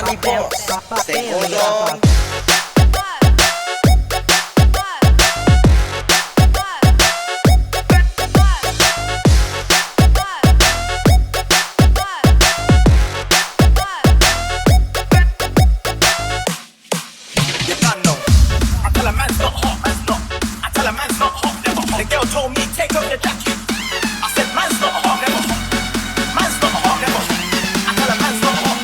nih bos, stay godong. The girl told me take off your jacket. I said man's not hot, never hot. Man's not hot, never hot. I tell her man's not hot.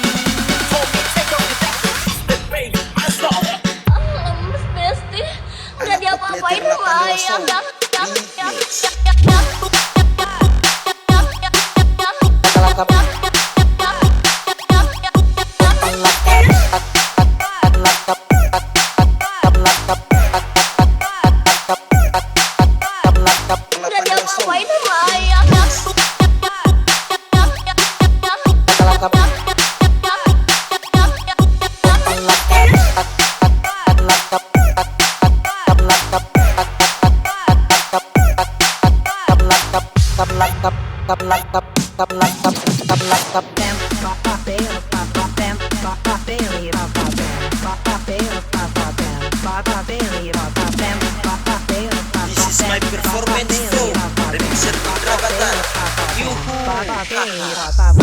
Told me take off your jacket. Said baby, man's not hot. Lemes Besti, udah diapa-apain sama ayah. Udah diapa-apain sama ayah. This is my performance flow. Remixer Putra Batak. Yuhu.